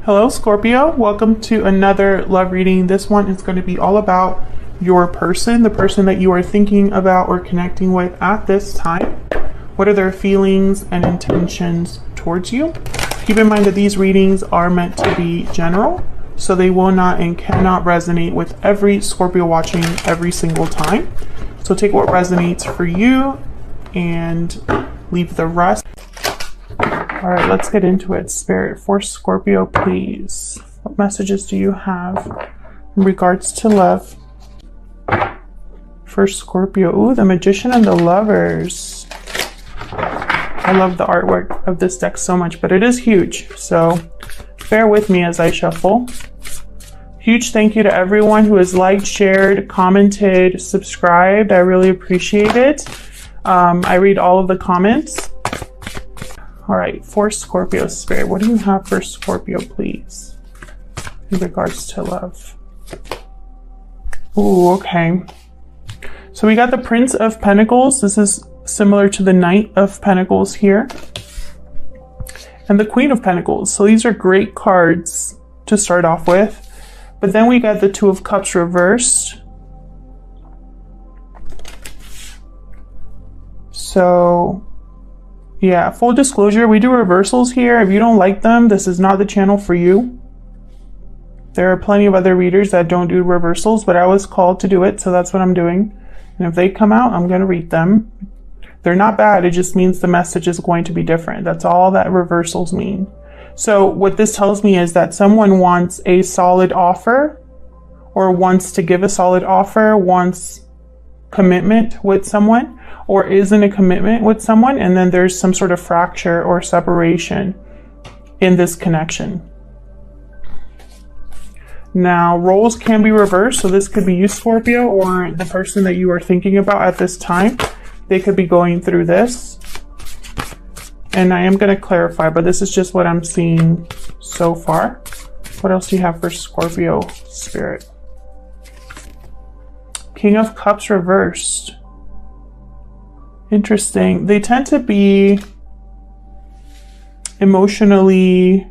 Hello Scorpio, welcome to another love reading. This one is going to be all about your person, the person that you are thinking about or connecting with at this time. What are their feelings and intentions towards you? Keep in mind that these readings are meant to be general, so they will not and cannot resonate with every Scorpio watching every single time. So take what resonates for you and leave the rest. All right, let's get into it. Spirit, for Scorpio, please. What messages do you have in regards to love? For Scorpio, ooh, the Magician and the Lovers. I love the artwork of this deck so much, but it is huge. So bear with me as I shuffle. Huge thank you to everyone who has liked, shared, commented, subscribed. I really appreciate it. I read all of the comments. All right, for Scorpio, Spirit, what do you have for Scorpio, please, in regards to love? Ooh, okay. So we got the Prince of Pentacles. This is similar to the Knight of Pentacles here. And the Queen of Pentacles. So these are great cards to start off with. But then we got the Two of Cups reversed. So yeah, full disclosure, we do reversals here. If you don't like them, this is not the channel for you. There are plenty of other readers that don't do reversals, but I was called to do it, so that's what I'm doing. And if they come out, I'm going to read them. They're not bad, it just means the message is going to be different. That's all that reversals mean. So what this tells me is that someone wants a solid offer, or wants to give a solid offer, wants commitment with someone, or is in a commitment with someone, and then there's some sort of fracture or separation in this connection. Now, roles can be reversed, so this could be you, Scorpio, or the person that you are thinking about at this time. They could be going through this. And I am going to clarify, but this is just what I'm seeing so far. What else do you have for Scorpio, Spirit? King of Cups reversed. Interesting. They tend to be emotionally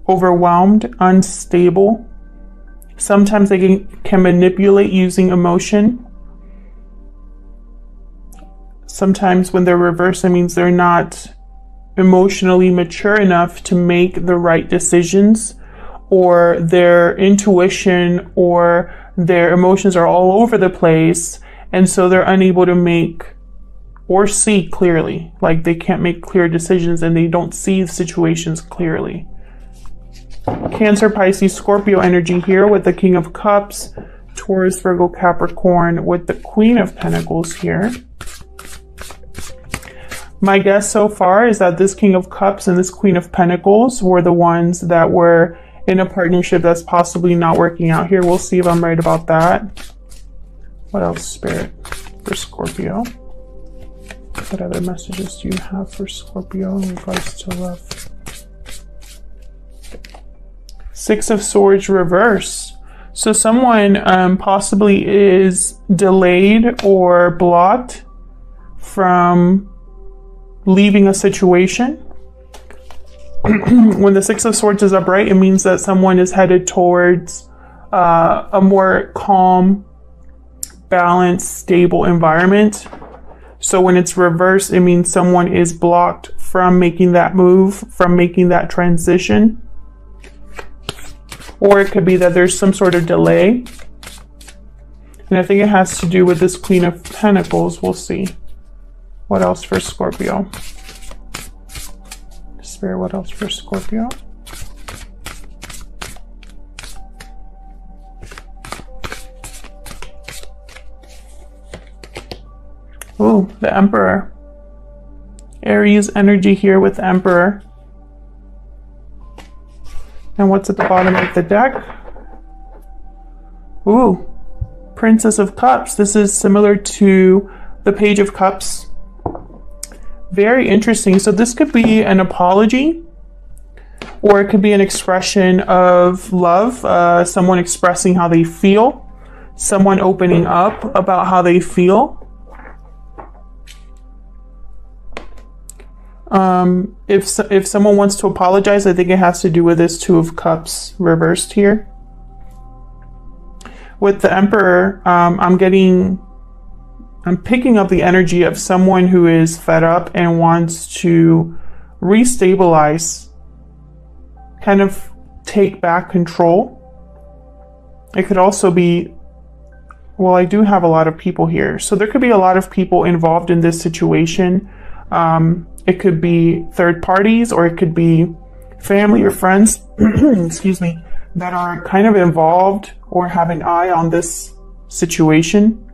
overwhelmed, unstable. Sometimes they can manipulate using emotion. Sometimes when they're reversed, it means they're not emotionally mature enough to make the right decisions, or their intuition or their emotions are all over the place, and so they're unable to make or see clearly. Like they can't make clear decisions and they don't see situations clearly. Cancer, Pisces, Scorpio energy here with the King of Cups, Taurus, Virgo, Capricorn with the Queen of Pentacles here. My guess so far is that this King of Cups and this Queen of Pentacles were the ones that were in a partnership that's possibly not working out here. We'll see if I'm right about that. What else, Spirit, for Scorpio? What other messages do you have for Scorpio in regards to love? Six of Swords reverse. So someone possibly is delayed or blocked from leaving a situation. When the Six of Swords is upright, it means that someone is headed towards a more calm, balanced, stable environment. So when it's reversed, it means someone is blocked from making that move, from making that transition. Or it could be that there's some sort of delay. And I think it has to do with this Queen of Pentacles. We'll see. What else for Scorpio? Spirit, what else for Scorpio? Ooh, the Emperor. Aries energy here with the Emperor. And what's at the bottom of the deck? Ooh, Princess of Cups. This is similar to the Page of Cups. Very interesting. So this could be an apology, or it could be an expression of love. Someone expressing how they feel. Someone opening up about how they feel. If someone wants to apologize, I think it has to do with this Two of Cups reversed here. With the Emperor, I'm picking up the energy of someone who is fed up and wants to restabilize, kind of take back control. It could also be, well, I do have a lot of people here. So there could be a lot of people involved in this situation. It could be third parties, or it could be family or friends, excuse me, that are kind of involved or have an eye on this situation.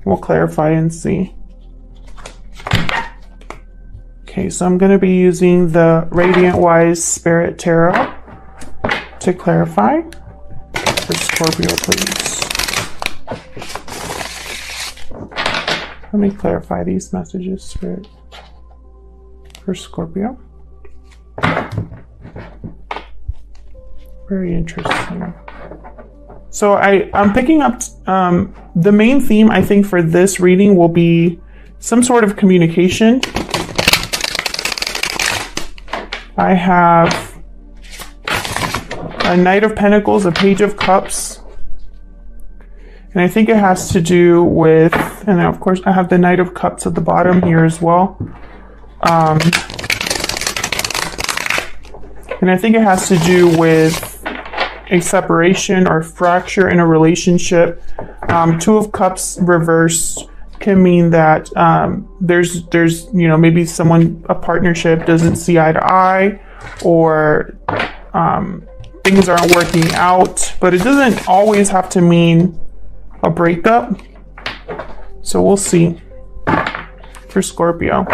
We'll clarify and see. Okay, so I'm going to be using the Radiant Wise Spirit Tarot to clarify. For Scorpio, please. Let me clarify these messages, Spirit. For Scorpio. Very interesting. So I'm picking up the main theme, I think, for this reading will be some sort of communication. I have a Knight of Pentacles, a Page of Cups. And I think it has to do with, and of course I have the Knight of Cups at the bottom here as well. And I think it has to do with a separation or fracture in a relationship. Two of Cups reversed can mean that there's maybe a partnership doesn't see eye to eye, or things aren't working out, but it doesn't always have to mean a breakup. So we'll see for Scorpio.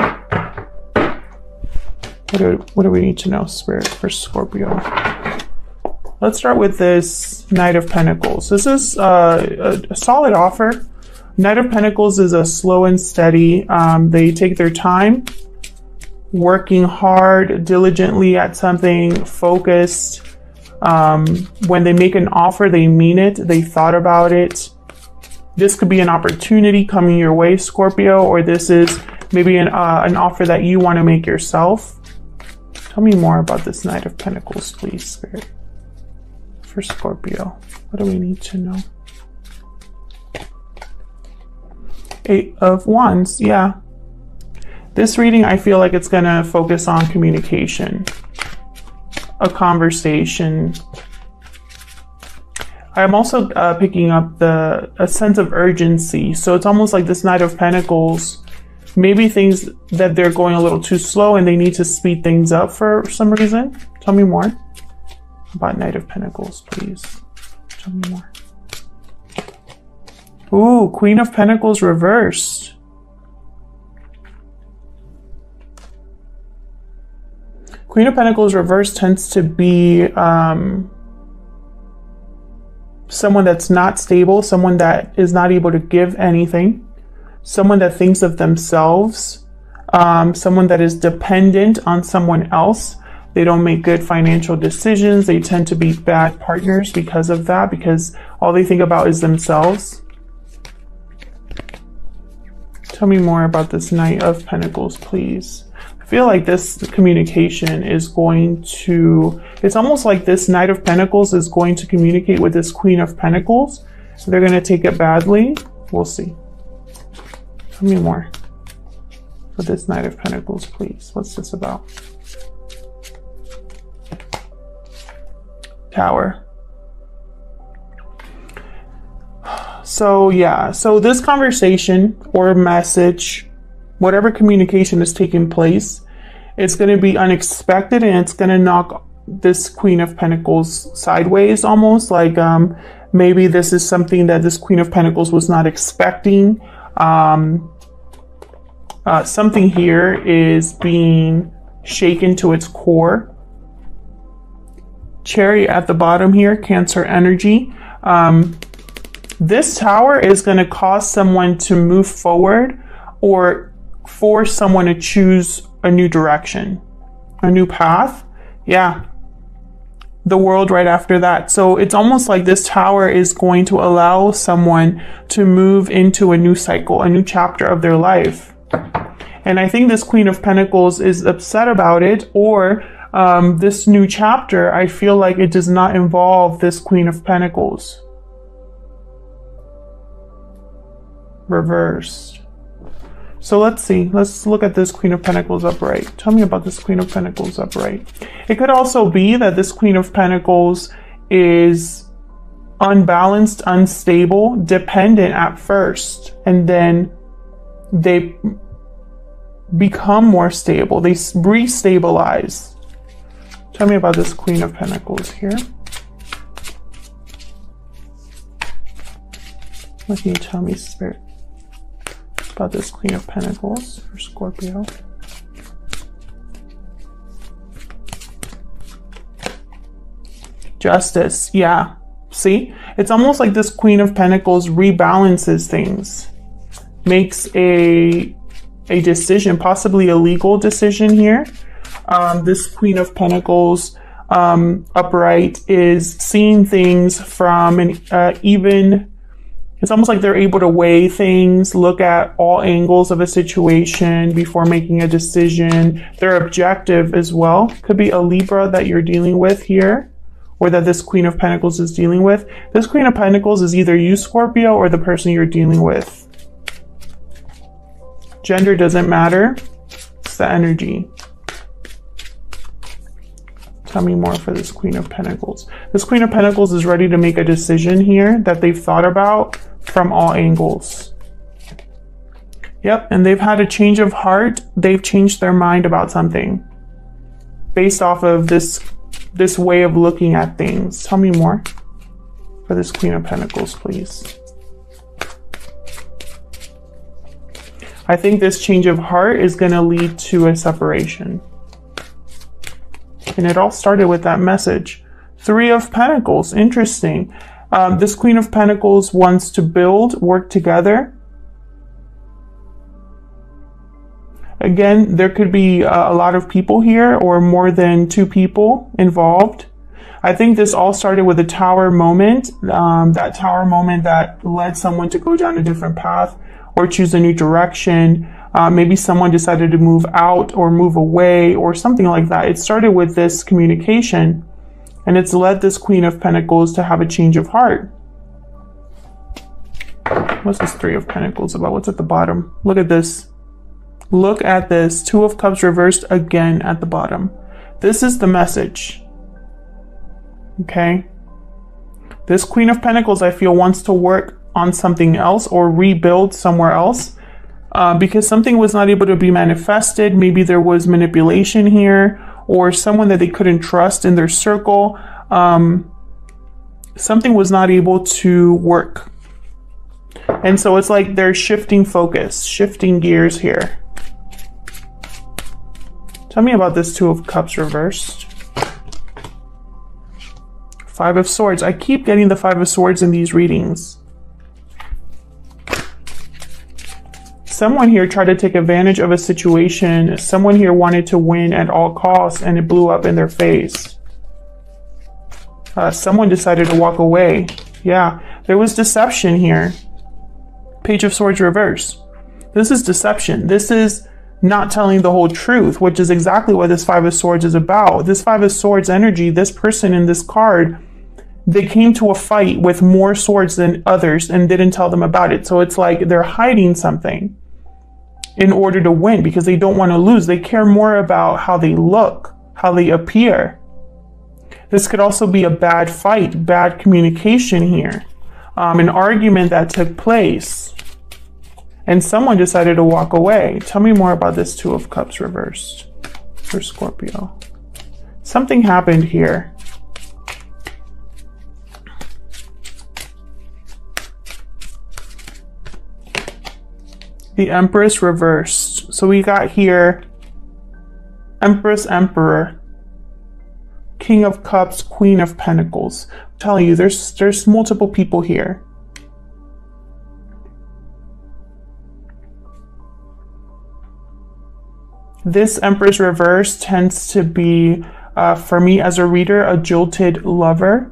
What do we need to know, Spirit, for Scorpio? Let's start with this Knight of Pentacles. This is a solid offer. Knight of Pentacles is a slow and steady. They take their time, working hard, diligently at something, focused. When they make an offer, they mean it. They thought about it. This could be an opportunity coming your way, Scorpio, or this is maybe an offer that you want to make yourself. Tell me more about this Knight of Pentacles, please, Spirit. For Scorpio, what do we need to know? Eight of Wands, yeah. This reading, I feel like it's going to focus on communication, a conversation. I'm also picking up a sense of urgency. So it's almost like this Knight of Pentacles, maybe things that they're going a little too slow and they need to speed things up for some reason. Tell me more about Knight of Pentacles, please. Tell me more. Ooh, Queen of Pentacles reversed. Queen of Pentacles reversed tends to be someone that's not stable, someone that is not able to give anything. Someone that thinks of themselves, someone that is dependent on someone else. They don't make good financial decisions. They tend to be bad partners because of that, because all they think about is themselves. Tell me more about this Knight of Pentacles, please. I feel like this communication is going to, it's almost like this Knight of Pentacles is going to communicate with this Queen of Pentacles. They're going to take it badly. We'll see. Tell me more for this Knight of Pentacles, please. What's this about? Tower. So yeah, so this conversation or message, whatever communication is taking place, it's going to be unexpected and it's going to knock this Queen of Pentacles sideways, almost like maybe this is something that this Queen of Pentacles was not expecting. Something here is being shaken to its core. Chariot at the bottom here, Cancer energy. This Tower is going to cause someone to move forward or force someone to choose a new direction, a new path. Yeah. The World right after that. So it's almost like this Tower is going to allow someone to move into a new cycle, a new chapter of their life. And I think this Queen of Pentacles is upset about it, or this new chapter, I feel like it does not involve this Queen of Pentacles. Reversed. So let's see. Let's look at this Queen of Pentacles upright. Tell me about this Queen of Pentacles upright. It could also be that this Queen of Pentacles is unbalanced, unstable, dependent at first, and then they become more stable. They restabilize. Tell me about this Queen of Pentacles here. What can you tell me, Spirit, about this Queen of Pentacles for Scorpio? Justice. Yeah. See? It's almost like this Queen of Pentacles rebalances things. Makes a decision, possibly a legal decision here. This Queen of Pentacles upright is seeing things from an even... It's almost like they're able to weigh things, look at all angles of a situation before making a decision. They're objective as well. Could be a Libra that you're dealing with here, or that this Queen of Pentacles is dealing with. This Queen of Pentacles is either you, Scorpio, or the person you're dealing with. Gender doesn't matter. It's the energy. Tell me more for this Queen of Pentacles. This Queen of Pentacles is ready to make a decision here that they've thought about from all angles. Yep, and they've had a change of heart. They've changed their mind about something based off of this way of looking at things. Tell me more for this Queen of Pentacles, please. I think this change of heart is going to lead to a separation. And it all started with that message. Three of Pentacles. Interesting. This Queen of Pentacles wants to build, work together. Again, there could be a lot of people here, or more than two people involved. I think this all started with a tower moment. That tower moment that led someone to go down a different path or choose a new direction. Maybe someone decided to move out or move away or something like that. It started with this communication, and it's led this Queen of Pentacles to have a change of heart. What's this Three of Pentacles about? What's at the bottom? Look at this. Look at this. Two of Cups reversed again at the bottom. This is the message. Okay? This Queen of Pentacles, I feel, wants to work on something else or rebuild somewhere else. Because something was not able to be manifested. Maybe there was manipulation here, or someone that they couldn't trust in their circle. Something was not able to work. And so it's like they're shifting focus, shifting gears here. Tell me about this Two of Cups reversed. Five of Swords. I keep getting the Five of Swords in these readings. Someone here tried to take advantage of a situation. Someone here wanted to win at all costs, and it blew up in their face. Someone decided to walk away. Yeah, there was deception here. Page of Swords reverse. This is deception. This is not telling the whole truth, which is exactly what this Five of Swords is about. This Five of Swords energy, this person in this card, they came to a fight with more swords than others and didn't tell them about it. So it's like they're hiding something in order to win, because they don't want to lose. They care more about how they look, how they appear. This could also be a bad fight, bad communication here. An argument that took place, and someone decided to walk away. Tell me more about this Two of Cups reversed for Scorpio. Something happened here. The Empress reversed. So we got here Empress, Emperor, King of Cups, Queen of Pentacles. I'm telling you, there's multiple people here. This Empress reverse tends to be, for me as a reader, a jilted lover.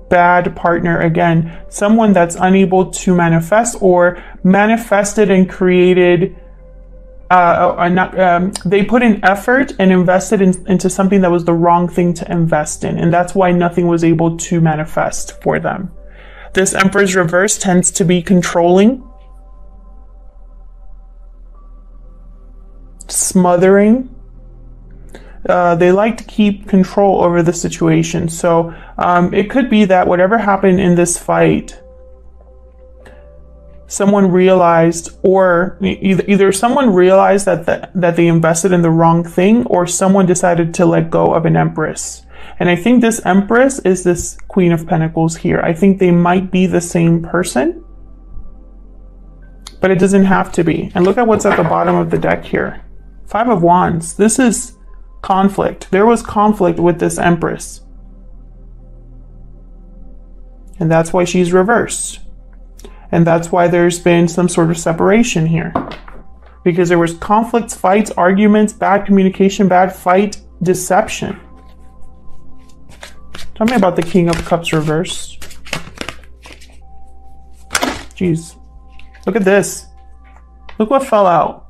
bad partner again. Someone that's unable to manifest, or manifested and created, they put in effort and invested into something that was the wrong thing to invest in. And that's why nothing was able to manifest for them. This Emperor's reverse tends to be controlling, smothering. They like to keep control over the situation. So it could be that whatever happened in this fight, someone realized, or either someone realized that they invested in the wrong thing, or someone decided to let go of an Empress. And I think this Empress is this Queen of Pentacles here. I think they might be the same person, but it doesn't have to be. And look at what's at the bottom of the deck here. 5 of Wands. This is conflict. There was conflict with this Empress. And that's why she's reversed. And that's why there's been some sort of separation here. Because there was conflicts, fights, arguments, bad communication, bad fight, deception. Tell me about the King of Cups reversed. Jeez. Look at this. Look what fell out.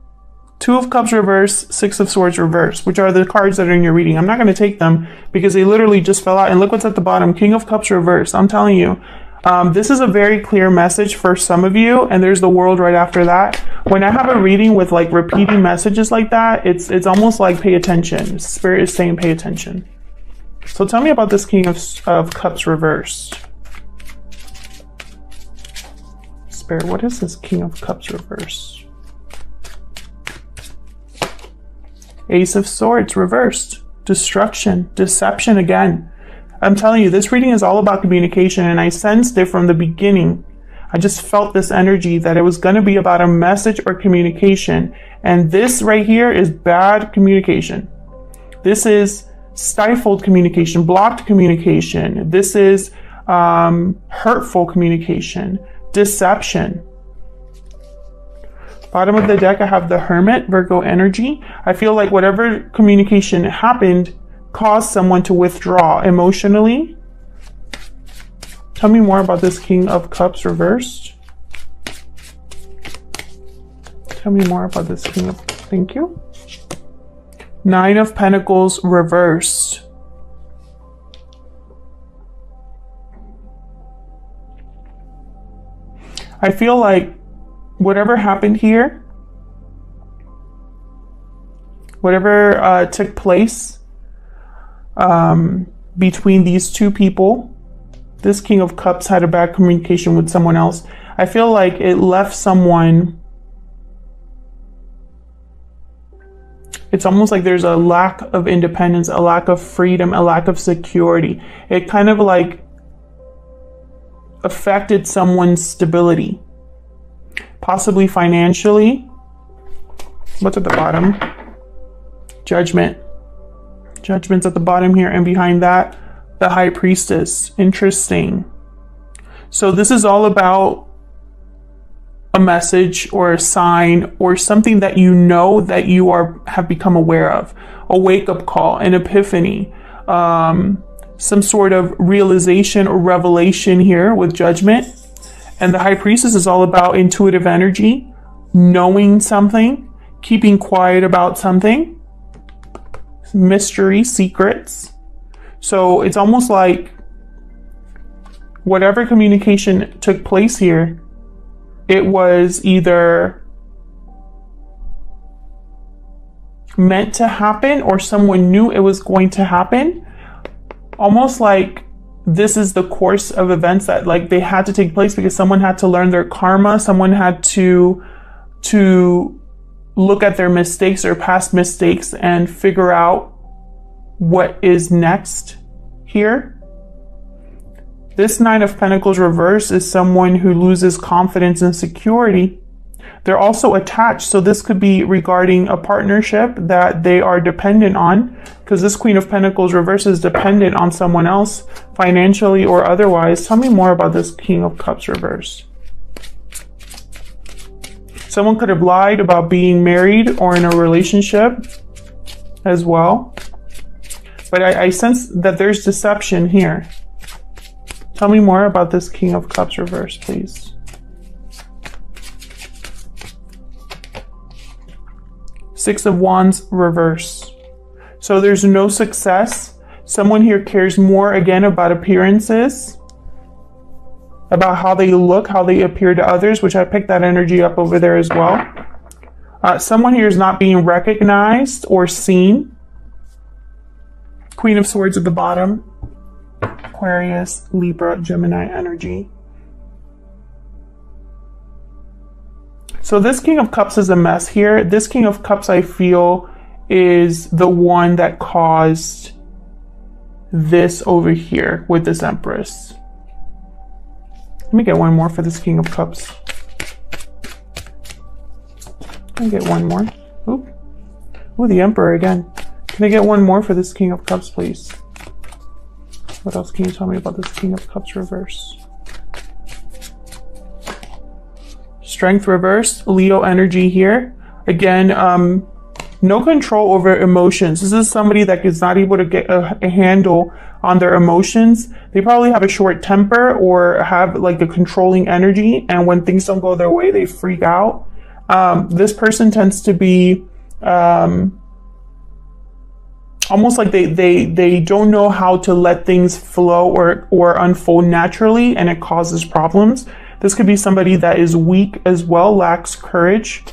2 of Cups reverse, 6 of Swords reverse, which are the cards that are in your reading. I'm not going to take them because they literally just fell out. And look what's at the bottom. King of Cups reverse. I'm telling you, this is a very clear message for some of you. And there's the World right after that. When I have a reading with like repeating messages like that, it's almost like pay attention. Spirit is saying pay attention. So tell me about this King of Cups reversed. Spirit, what is this King of Cups reversed? Ace of Swords reversed. Destruction, deception again. I'm telling you, this reading is all about communication, and I sensed it from the beginning. I just felt this energy that it was going to be about a message or communication. And this right here is bad communication. This is stifled communication, blocked communication. This is hurtful communication, deception. Bottom of the deck, I have the Hermit, Virgo energy. I feel like whatever communication happened caused someone to withdraw emotionally. Tell me more about this King of Cups reversed. Tell me more about this King of... Thank you. 9 of Pentacles reversed. I feel like whatever happened here, whatever took place between these two people, this King of Cups had a bad communication with someone else. I feel like it left someone... It's almost like there's a lack of independence, a lack of freedom, a lack of security. It kind of like affected someone's stability, possibly financially. What's at the bottom? Judgment. Judgment's at the bottom here, and behind that, the High Priestess. Interesting. So this is all about a message or a sign or something that you know that you have become aware of. A wake-up call, an epiphany, some sort of realization or revelation here with Judgment. And the High Priestess is all about intuitive energy, knowing something, keeping quiet about something, mystery, secrets. So it's almost like whatever communication took place here, it was either meant to happen or someone knew it was going to happen. Almost like this is the course of events that like they had to take place because someone had to learn their karma. Someone had to look at their mistakes or past mistakes and figure out what is next here. This Nine of Pentacles reverse is someone who loses confidence and security. They're also attached, so this could be regarding a partnership that they are dependent on, because this Queen of Pentacles reverse is dependent on someone else, financially or otherwise. Tell me more about this King of Cups reverse. Someone could have lied about being married or in a relationship as well. But I sense that there's deception here. Tell me more about this King of Cups reverse, please. Six of Wands reverse. So there's no success. Someone here cares more, again, about appearances, about how they look, how they appear to others, which I picked that energy up over there as well. Someone here is not being recognized or seen. Queen of Swords at the bottom. Aquarius, Libra, Gemini energy. So this King of Cups is a mess here. This King of Cups, I feel, is the one that caused this over here with this Empress. Let me get one more for this King of Cups. Let me get one more. Oop. Ooh, the Emperor again. Can I get one more for this King of Cups, please? What else can you tell me about this King of Cups reverse? Strength reverse, Leo energy here. Again, no control over emotions. This is somebody that is not able to get a handle on their emotions. They probably have a short temper or have like a controlling energy. And when things don't go their way, they freak out. This person tends to be almost like they don't know how to let things flow or unfold naturally, and it causes problems. This could be somebody that is weak as well, lacks courage.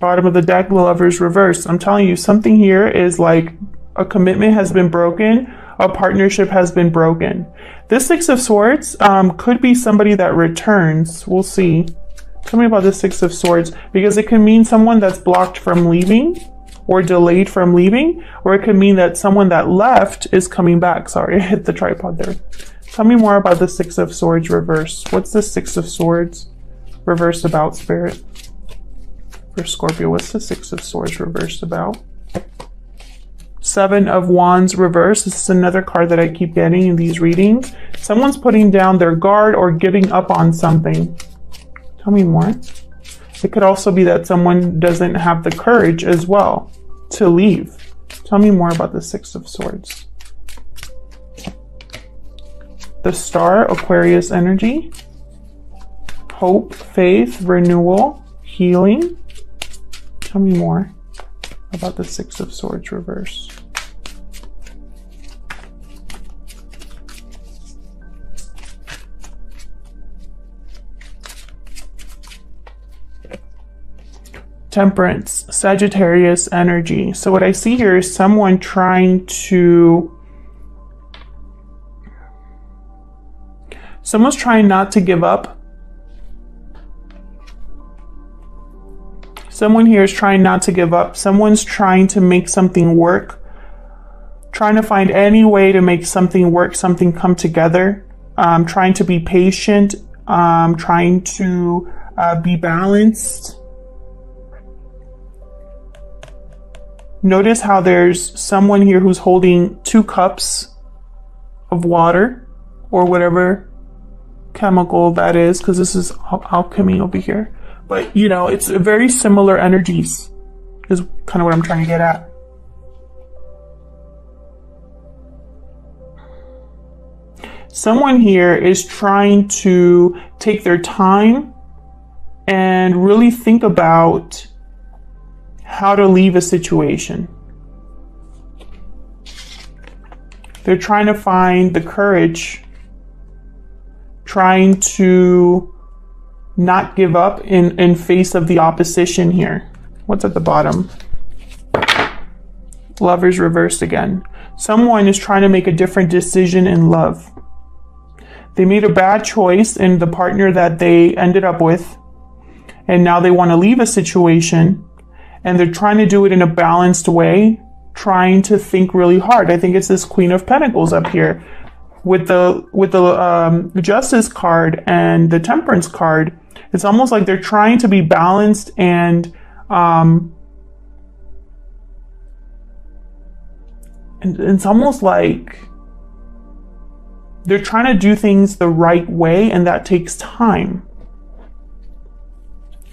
Bottom of the deck, Lovers reverse. I'm telling you, something here is like a commitment has been broken, a partnership has been broken. This Six of Swords could be somebody that returns. We'll see. Tell me about this Six of Swords, because it can mean someone that's blocked from leaving or delayed from leaving, or it could mean that someone that left is coming back. Sorry, I hit the tripod there. Tell me more about the Six of Swords reverse. What's the Six of Swords reversed about, Spirit? For Scorpio, what's the Six of Swords reversed about? Seven of Wands reverse. This is another card that I keep getting in these readings. Someone's putting down their guard or giving up on something. Tell me more. It could also be that someone doesn't have the courage as well to leave. Tell me more about the Six of Swords. The Star, Aquarius energy. Hope, faith, renewal, healing. Tell me more about the Six of Swords reverse. Temperance, Sagittarius energy. So what I see here is someone trying to... Someone's trying not to give up. Someone here is trying not to give up. Someone's trying to make something work. Trying to find any way to make something work, something come together. Trying to be patient. Trying to be balanced. Notice how there's someone here who's holding 2 cups of water or whatever chemical that is, because this is alchemy over here. But, you know, it's very similar energies is kind of what I'm trying to get at. Someone here is trying to take their time and really think about how to leave a situation. They're trying to find the courage, trying to not give up in face of the opposition here. What's at the bottom? Lovers reversed again. Someone is trying to make a different decision in love. They made a bad choice in the partner that they ended up with, and now they want to leave a situation, and they're trying to do it in a balanced way, trying to think really hard. I think it's this Queen of Pentacles up here with the Justice card and the Temperance card. It's almost like they're trying to be balanced, and it's almost like they're trying to do things the right way, and that takes time.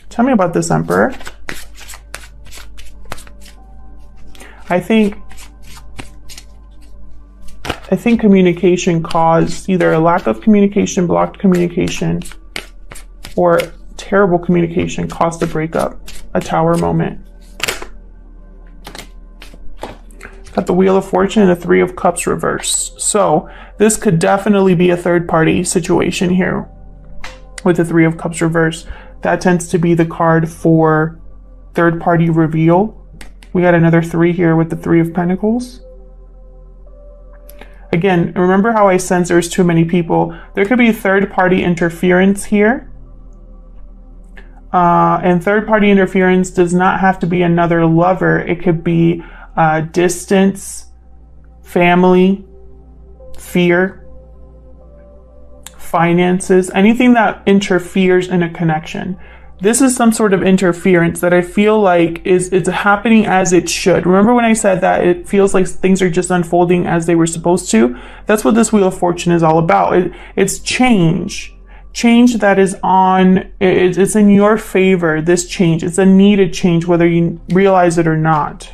Tell me about this Emperor. I think I think communication caused either a lack of communication, blocked communication, or terrible communication caused a breakup, a Tower moment. Got the Wheel of Fortune and the Three of Cups reversed. So this could definitely be a third party situation here with the Three of Cups reversed. That tends to be the card for third party reveal. We got another 3 here with the Three of Pentacles. Again, remember how I sense there's too many people. There could be third party interference here. And third party interference does not have to be another lover. It could be distance, family, fear, finances, anything that interferes in a connection. This is some sort of interference that I feel like it's happening as it should. Remember when I said that it feels like things are just unfolding as they were supposed to? That's what this Wheel of Fortune is all about. It's change. Change that is it's in your favor, this change. It's a needed change, whether you realize it or not.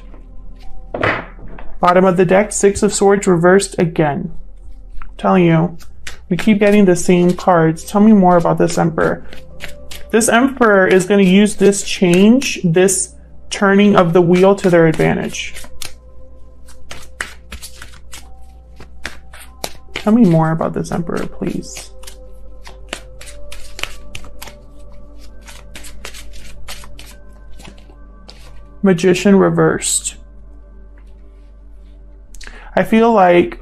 Bottom of the deck, Six of Swords reversed again. I'm telling you, we keep getting the same cards. Tell me more about this Emperor. This Emperor is going to use this change, this turning of the wheel to their advantage. Tell me more about this Emperor, please. Magician reversed. I feel like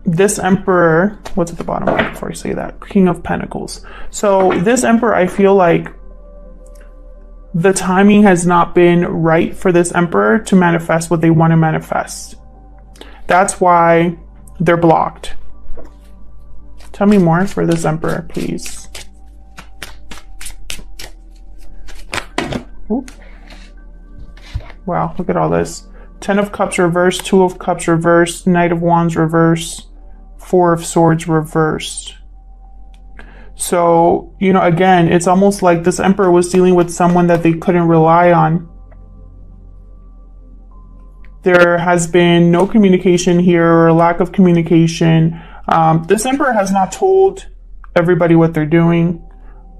this Emperor, what's at the bottom before I say that? King of Pentacles. So this Emperor, I feel like the timing has not been right for this Emperor to manifest what they want to manifest. That's why they're blocked. Tell me more for this Emperor, please. Ooh. Wow, look at all this. 10 of Cups reversed, 2 of Cups reversed, Knight of Wands reversed, 4 of Swords reversed. So, you know, again, it's almost like this Emperor was dealing with someone that they couldn't rely on. There has been no communication here, or a lack of communication. This Emperor has not told everybody what they're doing.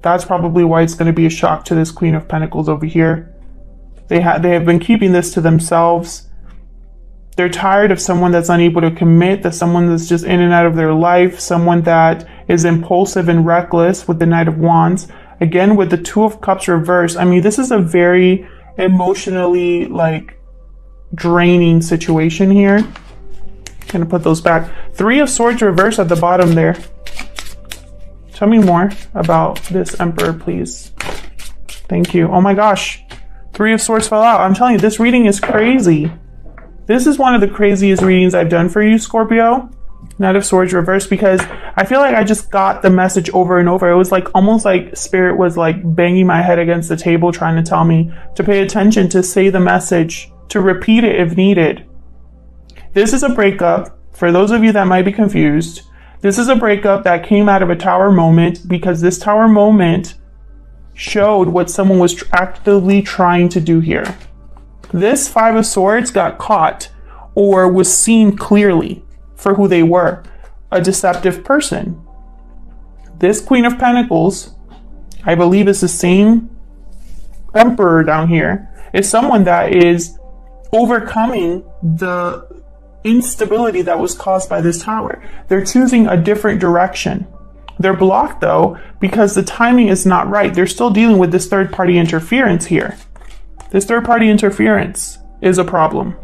That's probably why it's going to be a shock to this Queen of Pentacles over here. They have been keeping this to themselves. They're tired of someone that's unable to commit, that someone that's just in and out of their life, someone that is impulsive and reckless with the Knight of Wands. Again, with the 2 of Cups reversed, I mean, this is a very emotionally, like, draining situation here. Gonna put those back. 3 of Swords reversed at the bottom there. Tell me more about this Emperor, please. Thank you. Oh my gosh. 3 of Swords fell out. I'm telling you, this reading is crazy. This is one of the craziest readings I've done for you, Scorpio. Knight of Swords reversed, because I feel like I just got the message over and over. It was like almost like Spirit was like banging my head against the table trying to tell me to pay attention, to say the message, to repeat it if needed. This is a breakup. For those of you that might be confused, this is a breakup that came out of a Tower moment, because this Tower moment showed what someone was actively trying to do here. This 5 of Swords got caught, or was seen clearly for who they were, a deceptive person. This Queen of Pentacles, I believe, is the same Emperor down here. It's someone that is overcoming the instability that was caused by this Tower. They're choosing a different direction. They're blocked, though, because the timing is not right. They're still dealing with this third-party interference here. This third-party interference is a problem.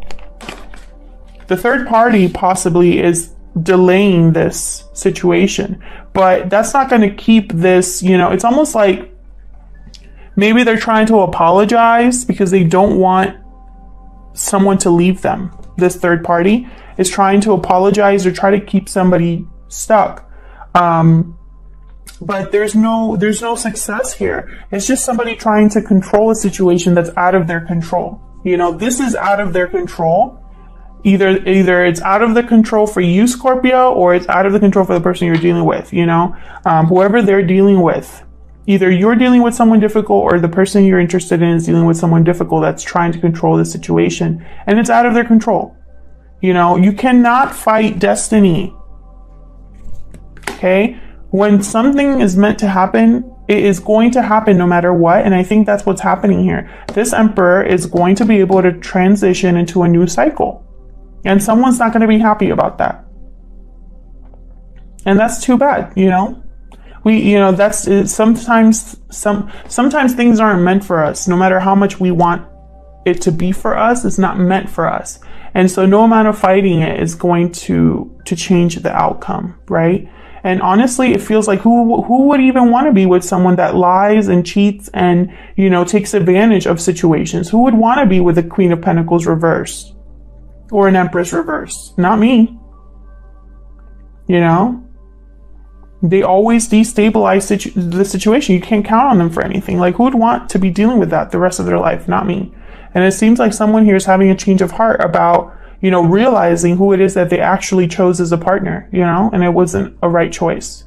The third party possibly is delaying this situation, but that's not going to keep this, you know, it's almost like maybe they're trying to apologize because they don't want someone to leave them. This third party is trying to apologize or try to keep somebody stuck. But there's no success here. It's just somebody trying to control a situation that's out of their control. You know, this is out of their control. Either it's out of the control for you, Scorpio, or it's out of the control for the person you're dealing with, you know? Whoever they're dealing with. Either you're dealing with someone difficult, or the person you're interested in is dealing with someone difficult that's trying to control the situation. And it's out of their control. You know, you cannot fight destiny. Okay? When something is meant to happen, it is going to happen no matter what. And I think that's what's happening here. This Emperor is going to be able to transition into a new cycle. And someone's not going to be happy about that. And that's too bad, you know? Sometimes things aren't meant for us. No matter how much we want it to be for us, it's not meant for us. And so no amount of fighting it is going to change the outcome, right? And honestly, it feels like who would even want to be with someone that lies and cheats and, you know, takes advantage of situations? Who would want to be with a Queen of Pentacles reversed or an Empress reversed? Not me. You know, they always destabilize the situation. You can't count on them for anything. Like, who would want to be dealing with that the rest of their life? Not me. And it seems like someone here is having a change of heart about, you know, realizing who it is that they actually chose as a partner, you know, and it wasn't a right choice.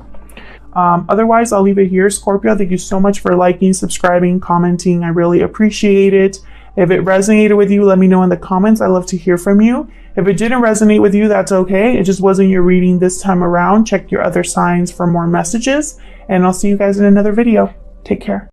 Otherwise, I'll leave it here. Scorpio, thank you so much for liking, subscribing, commenting. I really appreciate it. If it resonated with you, let me know in the comments. I love to hear from you. If it didn't resonate with you, that's okay. It just wasn't your reading this time around. Check your other signs for more messages, and I'll see you guys in another video. Take care.